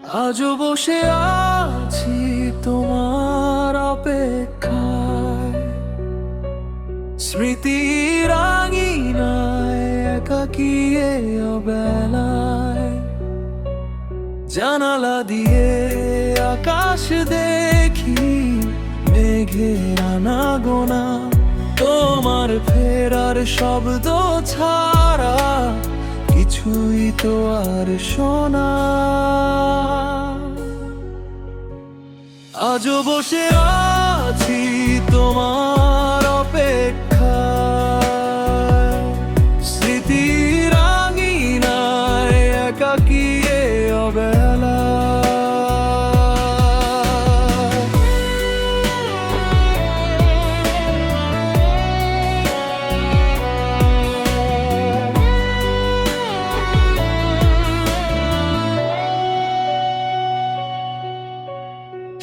আজও বসে আছি তোমার অপেক্ষায়, স্মৃতির আঙিনায় একাকী এই অবেলায়। জানালা দিয়ে আকাশ দেখি, মেঘের আনাগোনা, তোমার ফেরার শব্দ ছাড়া কিছুই তো আর শোনা। আজও বসে আছি তোমার অপেক্ষায়, স্মৃতির আঙিনায় একাকী এই অবেলায়।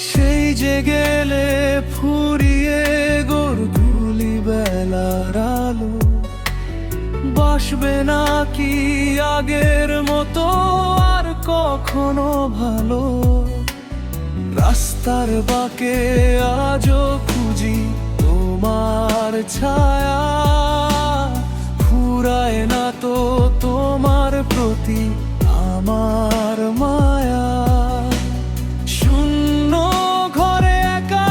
সেই যে গেলে ফুরিয়ে গোরগুলি বেলার আলো, বাসবে নাকি আগের মতো আর কখনো ভালো? রাস্তার বাঁকে আজও খুঁজি তোমার ছায়া, ফুরায় না তো তোমার প্রতি আমার মায়া। শূন্য ঘরে একা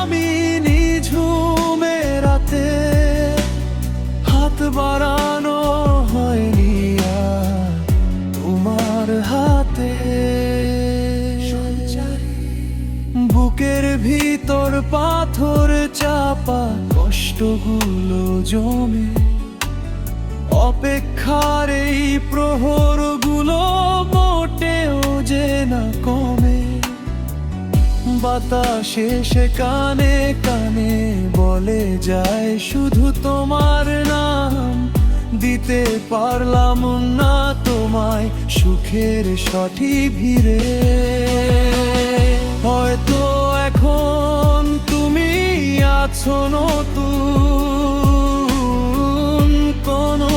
আমি নিঝুমে রাতে, হাত বাড়ানো হয়নি আর তোমার হাতে। বুকের ভিতর পাথর চাপা কষ্টগুলো জমে, অপেক্ষার এই প্রহরগুলো মোটেও যে না কমে। বাতাসে সে কানে কানে বলে যায় শুধু তোমার নাম, দিতে পারলাম না তোমায় সুখের সঠিক ভিড়ে। হয়তো এখন তুমি আছো নতুন কোনো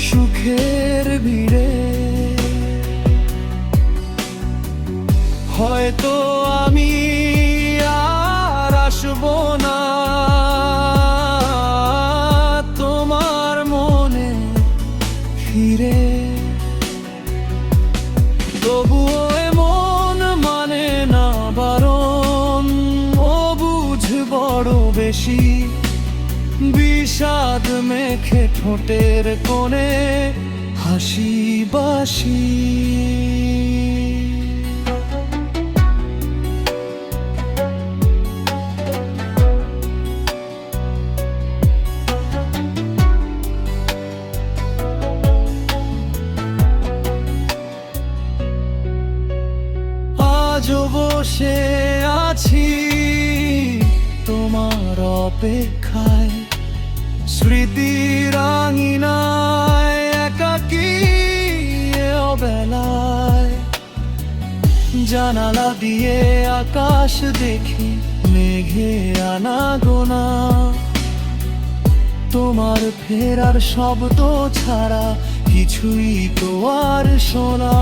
সুখের ভিড়ে, হয়তো আমি আর আসবো না তোমার মনে ফিরে। তবুও এমন মানে না বারণ, ও বুঝ বড় বেশি, বিষাদ মেখে ঠোঁটের কোণে হাসি বাসি। আজও বসে আছি তোমার অপেক্ষায়, স্মৃতির আঙিনায় একাকী এ অবেলায়। জানালা দিয়ে আকাশ দেখি, মেঘে আনাগোনা, তোমার ফেরার শব্দ ছাড়া কিছুই তো আর শোনা।